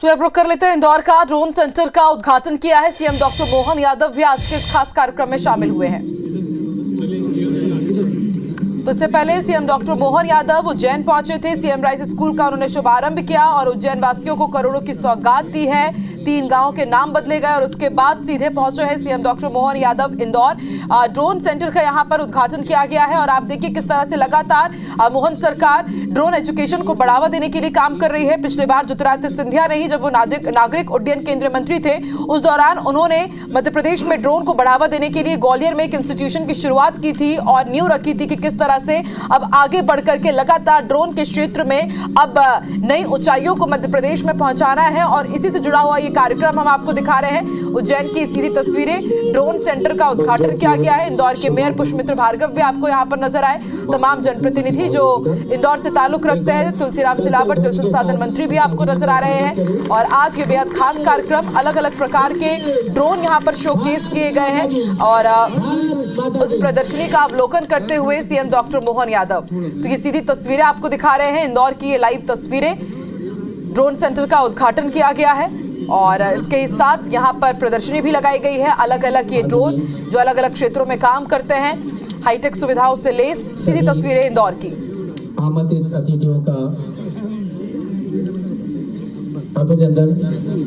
तो अब रुक कर लेते हैं इंदौर का। ड्रोन सेंटर का उद्घाटन किया है सीएम डॉक्टर मोहन यादव भी आज के इस खास कार्यक्रम में शामिल हुए हैं। तो इससे पहले सीएम डॉक्टर मोहन यादव उज्जैन पहुंचे थे। सीएम राइस स्कूल का उन्होंने शुभारंभ किया और उज्जैन वासियों को करोड़ों की सौगात दी है। 3 गांवों के नाम बदले गए और उसके बाद सीधे पहुंचे हैं CM doctor Mohan Yadav Indore. Drone centre का यहां पर उद्घाटन किया गया है और आप देखिए किस तरह से लगातार मोहन सरकार ड्रोन एजुकेशन को बढ़ावा देने के लिए काम कर रही है। पिछली बार ज्योतिरादित्य सिंधिया नहीं, जब वो नागरिक उड्डयन केंद्रीय मंत्री थे, उस दौरान उन्होंने मध्य प्रदेश में ड्रोन को बढ़ावा देने के लिए ग्वालियर में एक इंस्टीट्यूशन की शुरुआत की थी और नींव रखी थी कि किस तरह से अब आगे बढ़ करके लगातार ड्रोन के क्षेत्र में अब नई ऊंचाइयों को मध्य प्रदेश में पहुंचाना है। और इसी से जुड़ा हुआ ये कार्यक्रम हम आपको दिखा रहे हैं। उज्जैन की सीधी तस्वीरें, ड्रोन सेंटर का उद्घाटन किया गया है। इंदौर के मेयर पुष्पमित्र भार्गव भी आपको यहां पर नजर आए। तमाम जनप्रतिनिधि जो इंदौर से ताल्लुक रखते हैं, तुलसीराम सिलावट जल संसाधन मंत्री भी आपको नजर आ रहे हैं। और आज ये बेहद खास कार्यक्रम, अलग अलग प्रकार के ड्रोन यहां पर शोकेस किए गए हैं और उस प्रदर्शनी का अवलोकन करते हुए सीएम डॉक्टर मोहन यादव। तो ये सीधी तस्वीरें आपको दिखा रहे हैं, इंदौर की ये लाइव तस्वीरें। ड्रोन सेंटर का उद्घाटन किया गया है और इसके साथ यहाँ पर प्रदर्शनी भी लगाई गई है। अलग अलग ये ड्रोन जो अलग अलग क्षेत्रों में काम करते हैं, हाईटेक सुविधाओं से लेस सीधी तस्वीरें इंदौर की। आमंत्रित अतिथियों का अभिनंदन,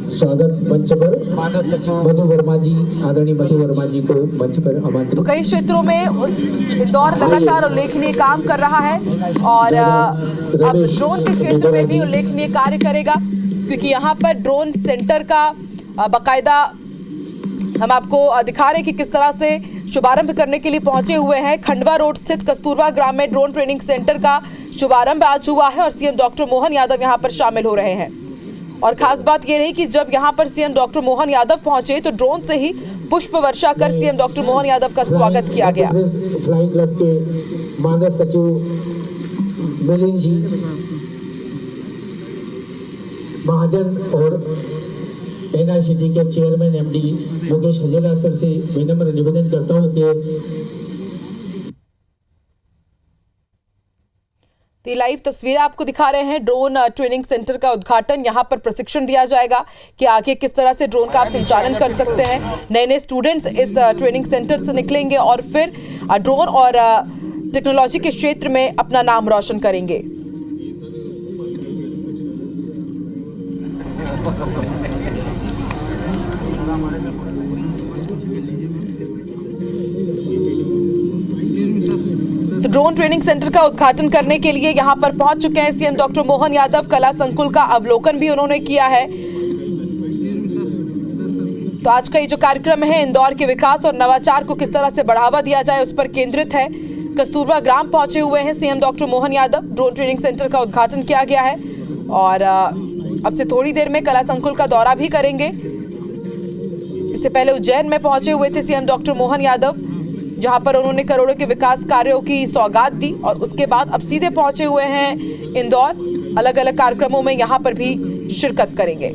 स्वागत। मंच पर मानस सचिव मधु वर्मा जी, आदरणीय मधु वर्मा जी को मंच पर आमंत्रित। तो कई क्षेत्रों में इंदौर लगातार उल्लेखनीय काम कर रहा है और अब ड्रोन के क्षेत्र में भी उल्लेखनीय कार्य करेगा, क्योंकि यहाँ पर ड्रोन सेंटर का बाकायदा हम आपको दिखा रहे हैं कि किस तरह से शुभारंभ करने के लिए पहुंचे हुए हैं। खंडवा रोड स्थित कस्तूरबा ग्राम में ड्रोन ट्रेनिंग सेंटर का शुभारंभ आज हुआ है और सीएम डॉक्टर मोहन यादव यहाँ पर शामिल हो रहे हैं। और खास बात यह रही कि जब यहाँ पर सीएम डॉक्टर मोहन यादव पहुंचे तो ड्रोन से ही पुष्प वर्षा कर सीएम डॉक्टर मोहन यादव का स्वागत किया गया। फ्लाइंग क्लब के मानस सचिव मिलिंद जी महाजन और एनआईसीटी के chairman MD Mukesh Hajela sir से विनम्र निवेदन करता हूं कि तो लाइव तस्वीरें आपको दिखा रहे हैं। ड्रोन ट्रेनिंग सेंटर का उद्घाटन, यहाँ पर प्रशिक्षण दिया जाएगा कि आगे किस तरह से ड्रोन का आप संचालन कर सकते हैं। नए नए स्टूडेंट्स इस ट्रेनिंग सेंटर से निकलेंगे और फिर ड्रोन और टेक्नोलॉजी के क्षेत्र में अपना नाम रोशन करेंगे। तो ड्रोन ट्रेनिंग सेंटर का उद्घाटन करने के लिए यहां पर पहुंच चुके हैं सीएम डॉक्टर मोहन यादव। कला संकुल का अवलोकन भी उन्होंने किया है। तो आज का ये जो कार्यक्रम है, इंदौर के विकास और नवाचार को किस तरह से बढ़ावा दिया जाए उस पर केंद्रित है। कस्तूरबा ग्राम पहुंचे हुए हैं CM doctor Mohan Yadav. Drone training centre का उद्घाटन किया गया है और अब से थोड़ी देर में कला संकुल का दौरा भी करेंगे। इससे पहले उज्जैन में पहुंचे हुए थे सीएम डॉक्टर मोहन यादव, जहां पर उन्होंने करोड़ों के विकास कार्यों की सौगात दी और उसके बाद अब सीधे पहुंचे हुए हैं इंदौर। अलग अलग कार्यक्रमों में यहां पर भी शिरकत करेंगे।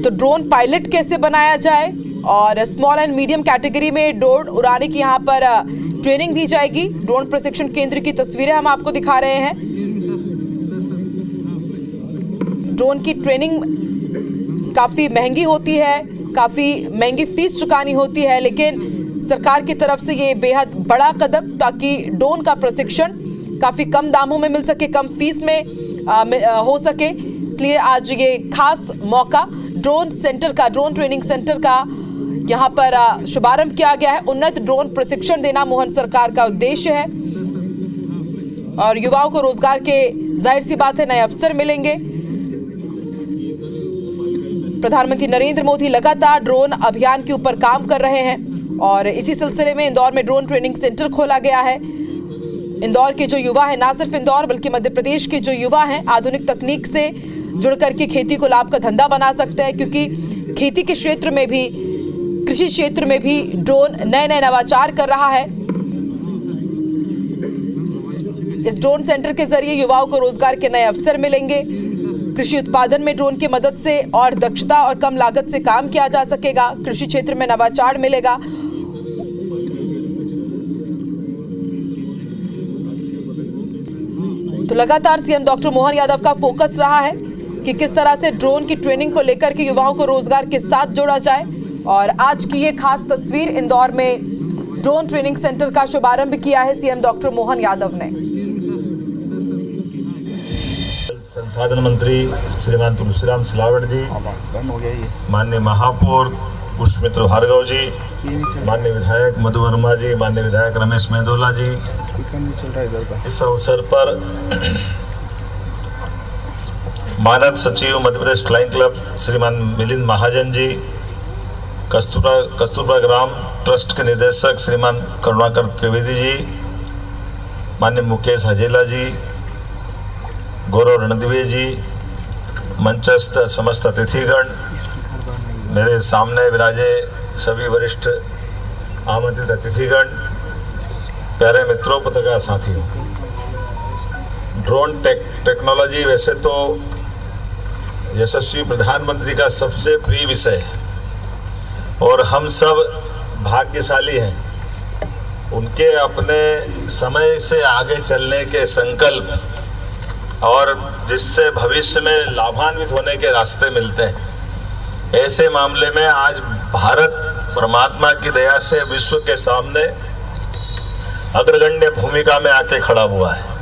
तो ड्रोन पायलट कैसे बनाया जाए और स्मॉल एंड मीडियम कैटेगरी में ड्रोन उड़ाने की यहां पर ट्रेनिंग दी जाएगी। ड्रोन प्रशिक्षण केंद्र की तस्वीरें हम आपको दिखा रहे हैं। ड्रोन की ट्रेनिंग काफ़ी महंगी होती है, काफ़ी महंगी फीस चुकानी होती है, लेकिन सरकार की तरफ से ये बेहद बड़ा कदम, ताकि ड्रोन का प्रशिक्षण काफ़ी कम दामों में मिल सके, कम फीस में हो सके। इसलिए आज ये खास मौका ड्रोन सेंटर का, ड्रोन ट्रेनिंग सेंटर का यहाँ पर शुभारंभ किया गया है। उन्नत ड्रोन प्रशिक्षण देना मोहन सरकार का उद्देश्य है और युवाओं को रोजगार के, जाहिर सी बात है, नए अवसर मिलेंगे। प्रधानमंत्री नरेंद्र मोदी लगातार ड्रोन अभियान के ऊपर काम कर रहे हैं और इसी सिलसिले में इंदौर में ड्रोन ट्रेनिंग सेंटर खोला गया है। इंदौर के जो युवा हैं, ना सिर्फ इंदौर बल्कि मध्य प्रदेश के जो युवा हैं, आधुनिक तकनीक से जुड़ करके खेती को लाभ का धंधा बना सकते हैं, क्योंकि खेती के क्षेत्र में भी, कृषि क्षेत्र में भी ड्रोन नए नए नवाचार कर रहा है। इस ड्रोन सेंटर के जरिए युवाओं को रोजगार के नए अवसर मिलेंगे। कृषि उत्पादन में ड्रोन की मदद से और दक्षता और कम लागत से काम किया जा सकेगा। कृषि क्षेत्र में नवाचार मिलेगा। तो लगातार सीएम डॉक्टर मोहन यादव का फोकस रहा है कि किस तरह से ड्रोन की ट्रेनिंग को लेकर के युवाओं को रोजगार के साथ जोड़ा जाए। और आज की ये खास तस्वीर, इंदौर में ड्रोन ट्रेनिंग सेंटर का शुभारंभ किया है सीएम डॉक्टर मोहन यादव ने। संसाधन मंत्री श्रीमान तुलसीराम सिलावट जी, माननीय महापौर पुष्पमित्र भार्गव जी, माननीय विधायक मधु वर्मा जी, माननीय विधायक रमेश मेहदोला जी, इस अवसर पर मानद सचिव मध्य प्रदेश फ्लाइंग क्लब श्रीमान मिलिंद महाजन जी, कस्तूरबा ग्राम ट्रस्ट के निदेशक श्रीमान करुणाकर त्रिवेदी जी, माननीय मुकेश हजेला जी, गौरव रणदिवे जी, मंचस्थ समस्त अतिथिगण, मेरे सामने विराजे सभी वरिष्ठ आमंत्रित अतिथिगण, प्यारे मित्रों, पत्रकार साथियों। ड्रोन टेक्नोलॉजी वैसे तो यशस्वी प्रधानमंत्री का सबसे प्रिय विषय है और हम सब भाग्यशाली हैं उनके अपने समय से आगे चलने के संकल्प और जिससे भविष्य में लाभान्वित होने के रास्ते मिलते हैं। ऐसे मामले में आज भारत परमात्मा की दया से विश्व के सामने अग्रगण्य भूमिका में आके खड़ा हुआ है।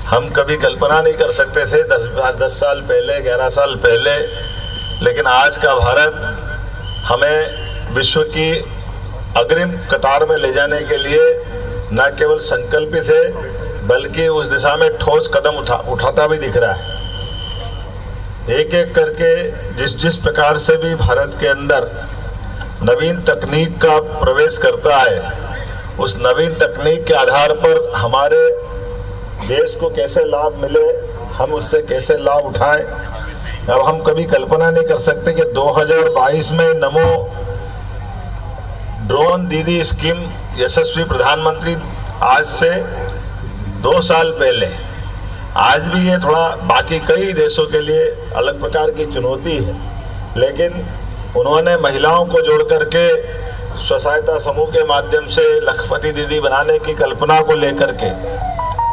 हम कभी कल्पना नहीं कर सकते थे 10 साल पहले, 11 साल पहले, लेकिन आज का भारत हमें विश्व की अग्रिम कतार में ले जाने के लिए न केवल संकल्पित है बल्कि उस दिशा में ठोस कदम उठाता भी दिख रहा है। एक एक करके जिस प्रकार से भी भारत के अंदर नवीन तकनीक का प्रवेश करता है, उस नवीन तकनीक के आधार पर हमारे देश को कैसे लाभ मिले, हम उससे कैसे लाभ उठाएं। अब हम कभी कल्पना नहीं कर सकते कि 2022 में नमो ड्रोन दीदी स्कीम यशस्वी प्रधानमंत्री आज से 2 साल पहले, आज भी ये थोड़ा बाकी कई देशों के लिए अलग प्रकार की चुनौती है, लेकिन उन्होंने महिलाओं को जोड़ करके स्वसहायता समूह के माध्यम से लखपति दीदी बनाने की कल्पना को लेकर के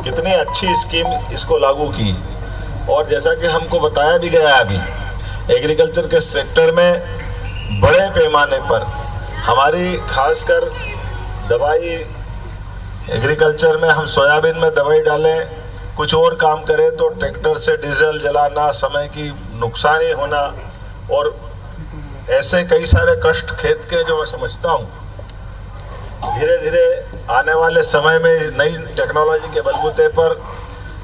कितनी अच्छी स्कीम इसको लागू की। और जैसा कि हमको बताया भी गया अभी, एग्रीकल्चर के सेक्टर में बड़े पैमाने पर हमारी खासकर दवाई, एग्रीकल्चर में हम सोयाबीन में दवाई डालें, कुछ और काम करें तो ट्रैक्टर से डीजल जलाना, समय की नुकसानी होना और ऐसे कई सारे कष्ट खेत के जो मैं समझता हूँ, धीरे धीरे आने वाले समय में नई टेक्नोलॉजी के बलबूते पर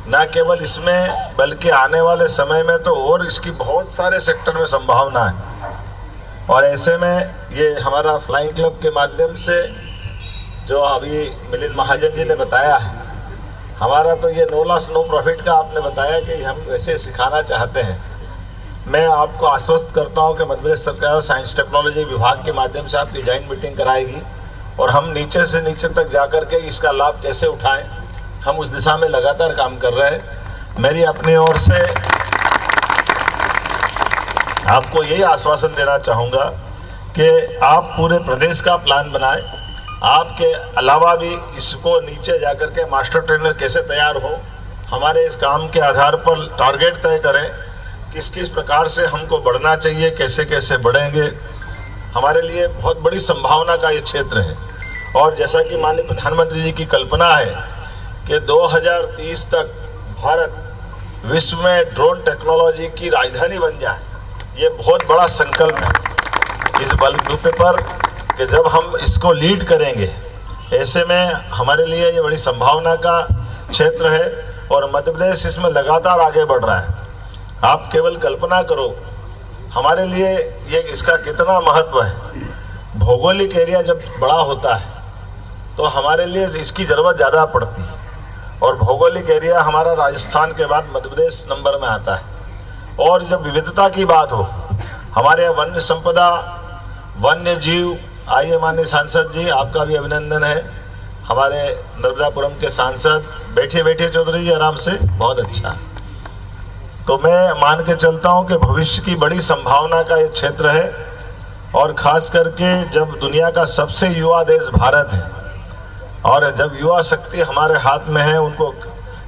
न केवल इसमें बल्कि आने वाले समय में तो और इसकी बहुत सारे सेक्टर में संभावना है। और ऐसे में ये हमारा फ्लाइंग क्लब के माध्यम से जो अभी मिलिंद महाजन जी ने बताया है, हमारा तो ये नो लॉस नो प्रॉफिट का आपने बताया कि हम वैसे सिखाना चाहते हैं। मैं आपको आश्वस्त करता हूं कि मध्य प्रदेश सरकार साइंस टेक्नोलॉजी विभाग के माध्यम से आपकी जॉइंट मीटिंग कराएगी और हम नीचे से नीचे तक जाकर के इसका लाभ कैसे उठाएं, हम उस दिशा में लगातार काम कर रहे हैं। मेरी अपनी ओर से आपको यही आश्वासन देना चाहूँगा कि आप पूरे प्रदेश का प्लान बनाएं। आपके अलावा भी इसको नीचे जाकर के मास्टर ट्रेनर कैसे तैयार हो, हमारे इस काम के आधार पर टारगेट तय करें, किस किस प्रकार से हमको बढ़ना चाहिए, कैसे कैसे बढ़ेंगे। हमारे लिए बहुत बड़ी संभावना का ये क्षेत्र है। और जैसा कि माननीय प्रधानमंत्री जी की कल्पना है कि 2030 तक भारत विश्व में ड्रोन टेक्नोलॉजी की राजधानी बन जाए, ये बहुत बड़ा संकल्प है इस बलबूते पर कि जब हम इसको लीड करेंगे, ऐसे में हमारे लिए ये बड़ी संभावना का क्षेत्र है और मध्य प्रदेश इसमें लगातार आगे बढ़ रहा है। आप केवल कल्पना करो हमारे लिए ये इसका कितना महत्व है। भौगोलिक एरिया जब बड़ा होता है तो हमारे लिए इसकी ज़रूरत ज़्यादा पड़ती है और भौगोलिक एरिया हमारा राजस्थान के बाद मध्य प्रदेश नंबर में आता है। और जब विविधता की बात हो, हमारे यहाँ वन्य संपदा, वन्य जीव, आइए माननीय सांसद जी, आपका भी अभिनंदन है। हमारे नर्मदापुरम के सांसद बैठिए चौधरी जी आराम से, बहुत अच्छा। तो मैं मान के चलता हूँ कि भविष्य की बड़ी संभावना का ये क्षेत्र है और खास करके जब दुनिया का सबसे युवा देश भारत है और जब युवा शक्ति हमारे हाथ में है, उनको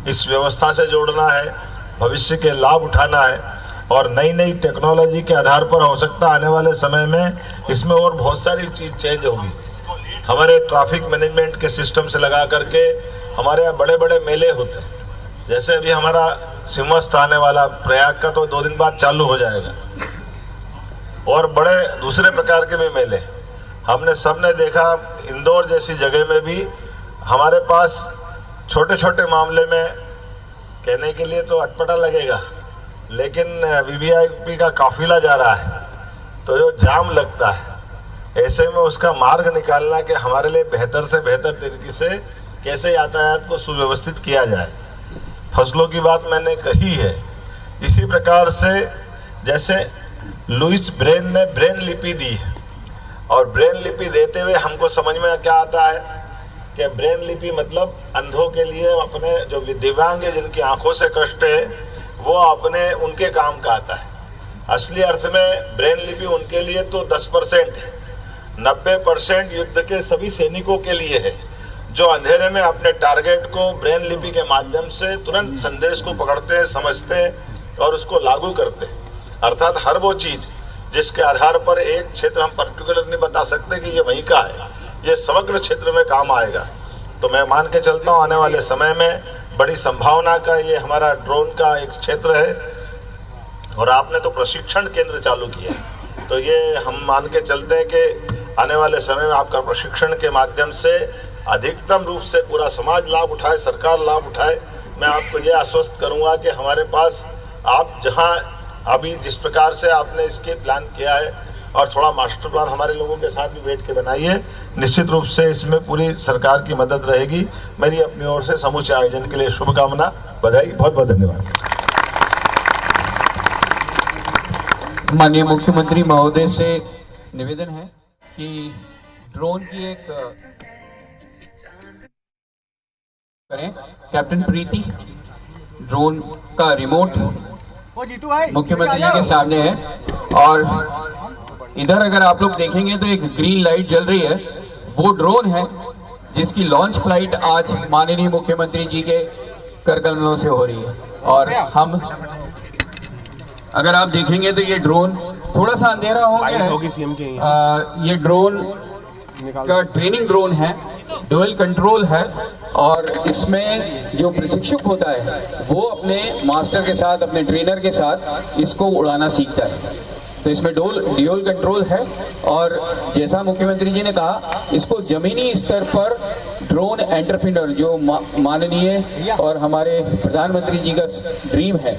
इस व्यवस्था से जोड़ना है, भविष्य के लाभ उठाना है और नई नई टेक्नोलॉजी के आधार पर हो सकता आने वाले समय में इसमें और बहुत सारी चीज़ चेंज होगी। हमारे ट्रैफिक मैनेजमेंट के सिस्टम से लगा करके हमारे यहाँ बड़े बड़े मेले होते हैं, जैसे अभी हमारा सिमस्त आने वाला प्रयाग का तो 2 दिन बाद चालू हो जाएगा और बड़े दूसरे प्रकार के भी मेले हमने सबने देखा। इंदौर जैसी जगह में भी हमारे पास छोटे छोटे मामले में कहने के लिए तो अटपटा लगेगा, लेकिन वीवीआईपी का काफिला जा रहा है तो जो जाम लगता है, ऐसे में उसका मार्ग निकालना कि हमारे लिए बेहतर से बेहतर तरीके से कैसे यातायात को सुव्यवस्थित किया जाए। फसलों की बात मैंने कही है। इसी प्रकार से जैसे लुइस ब्रेन ने ब्रेन लिपि दी है और ब्रेन लिपि देते हुए हमको समझ में क्या आता है कि ब्रेन लिपि मतलब अंधों के लिए, अपने जो दिव्यांग है जिनकी आंखों से कष्ट है, वो अपने उनके काम का आता है। असली अर्थ में ब्रेन लिपि उनके लिए तो 10% है, 90% युद्ध के सभी सैनिकों के लिए है जो अंधेरे में अपने टारगेट को ब्रेन लिपि के माध्यम से तुरंत संदेश को पकड़ते हैं, समझते हैं और उसको लागू करते हैं। अर्थात हर वो चीज जिसके आधार पर एक क्षेत्र हम पर्टिकुलर नहीं बता सकते कि ये वहीं का है, ये समग्र क्षेत्र में काम आएगा। तो मैं मान के चलता हूँ आने वाले समय में बड़ी संभावना का ये हमारा ड्रोन का एक क्षेत्र है और आपने तो प्रशिक्षण केंद्र चालू किया है, तो ये हम मान के चलते हैं कि आने वाले समय में आपका प्रशिक्षण के माध्यम से अधिकतम रूप से पूरा समाज लाभ उठाए, सरकार लाभ उठाए। मैं आपको ये आश्वस्त करूंगा कि हमारे पास आप जहां अभी जिस प्रकार से आपने इसके प्लान किया है और थोड़ा मास्टर प्लान हमारे लोगों के साथ भी बैठ के बनाइए, निश्चित रूप से इसमें पूरी सरकार की मदद रहेगी। मेरी अपनी ओर से समूचे आयोजन के लिए शुभकामना, बधाई, बहुत बहुत धन्यवाद। माननीय मुख्यमंत्री महोदय से निवेदन है कि ड्रोन की एक करें। कैप्टन प्रीति, ड्रोन का रिमोट मुख्यमंत्री जी के सामने है और इधर अगर आप लोग देखेंगे तो एक ग्रीन लाइट जल रही है, वो ड्रोन है जिसकी लॉन्च फ्लाइट आज माननीय मुख्यमंत्री जी के कर कमलों से हो रही है। और हम अगर आप देखेंगे तो ये ड्रोन थोड़ा सा अंधेरा हो गया है, ये ड्रोन का ट्रेनिंग ड्रोन है, डुअल कंट्रोल है और इसमें जो प्रशिक्षक होता है वो अपने मास्टर के साथ, अपने ट्रेनर के साथ इसको उड़ाना सीखता है। तो इसमें ड्यूल कंट्रोल है और जैसा मुख्यमंत्री जी ने कहा, इसको जमीनी स्तर पर ड्रोन एंटरप्रेन्योर जो माननीय और हमारे प्रधानमंत्री जी का ड्रीम है,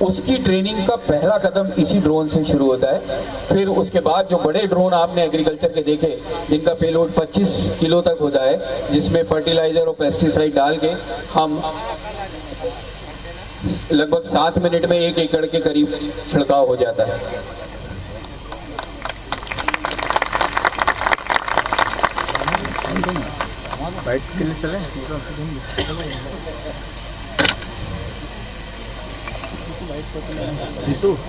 उसकी ट्रेनिंग का पहला कदम इसी ड्रोन से शुरू होता है। फिर उसके बाद जो बड़े ड्रोन आपने एग्रीकल्चर के देखे जिनका पेलोड 25 किलो तक होता है, जिसमें फर्टिलाइजर और पेस्टिसाइड डाल के हम लगभग 7 मिनट में 1 एकड़ के करीब छिड़काव हो जाता है।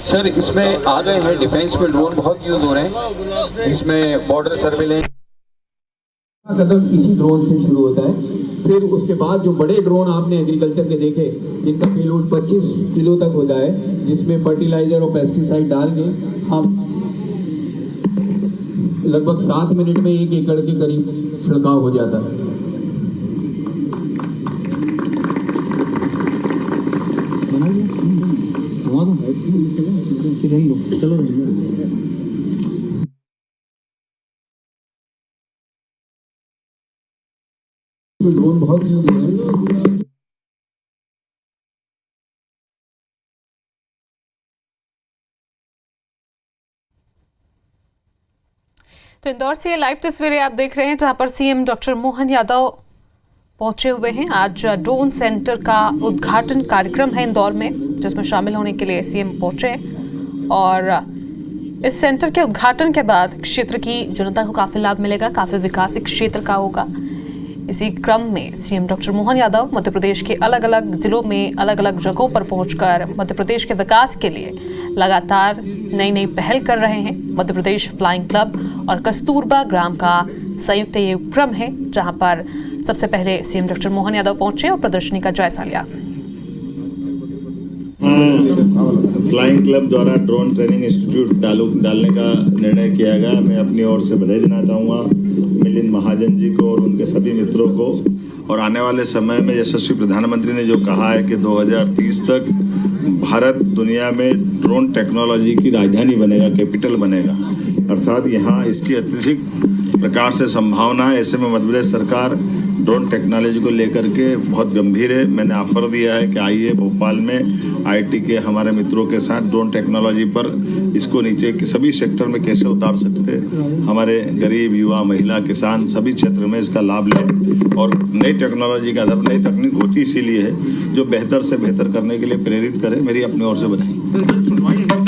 सर, इसमें आ गए हैं डिफेंस में ड्रोन बहुत यूज हो रहे हैं, जिसमें बॉर्डर सर्वेलेंस कदम इसी ड्रोन से शुरू होता है। फिर उसके बाद जो बड़े ड्रोन आपने एग्रीकल्चर के देखे जिनका पेलोड 25 किलो तक होता है, जिसमें फर्टिलाइजर और पेस्टिसाइड डाल के हम लगभग 7 मिनट में 1 एकड़ के करीब छिड़काव हो जाता है। ड्रोन बहुत यूज हो रहे हैं। तो इंदौर से ये लाइव तस्वीरें आप देख रहे हैं जहां पर सीएम डॉक्टर मोहन यादव पहुंचे हुए हैं। आज ड्रोन सेंटर का उद्घाटन कार्यक्रम है इंदौर में, जिसमें शामिल होने के लिए सीएम पहुंचे और इस सेंटर के उद्घाटन के बाद क्षेत्र की जनता को काफी लाभ मिलेगा, काफी विकास क्षेत्र का होगा। इसी क्रम में सीएम डॉक्टर मोहन यादव मध्य प्रदेश के अलग अलग जिलों में अलग अलग जगहों पर पहुंचकर मध्य प्रदेश के विकास के लिए लगातार नई नई पहल कर रहे हैं। मध्य प्रदेश फ्लाइंग क्लब और कस्तूरबा ग्राम का संयुक्त ये उपक्रम है, जहां पर सबसे पहले सीएम डॉक्टर मोहन यादव पहुंचे और प्रदर्शनी का जायजा लिया। फ्लाइंग क्लब द्वारा ड्रोन ट्रेनिंग इंस्टीट्यूट डालने का निर्णय किया गया। मैं अपनी ओर से बधाई देना चाहूँगा मिलिंद महाजन जी को और उनके सभी मित्रों को। और आने वाले समय में यशस्वी प्रधानमंत्री ने जो कहा है कि 2030 तक भारत दुनिया में ड्रोन टेक्नोलॉजी की राजधानी बनेगा, कैपिटल बनेगा, अर्थात यहाँ इसकी अत्यधिक प्रकार से संभावना है। ऐसे में मध्य प्रदेश सरकार ड्रोन टेक्नोलॉजी को लेकर के बहुत गंभीर है। मैंने ऑफर दिया है कि आइए भोपाल में आईटी के हमारे मित्रों के साथ ड्रोन टेक्नोलॉजी पर इसको नीचे के सभी सेक्टर में कैसे उतार सकते हैं, हमारे गरीब, युवा, महिला, किसान सभी क्षेत्र में इसका लाभ लें। और नई टेक्नोलॉजी का आधार, नई तकनीक होती इसीलिए है जो बेहतर से बेहतर करने के लिए प्रेरित करे। मेरी अपनी ओर से बधाई।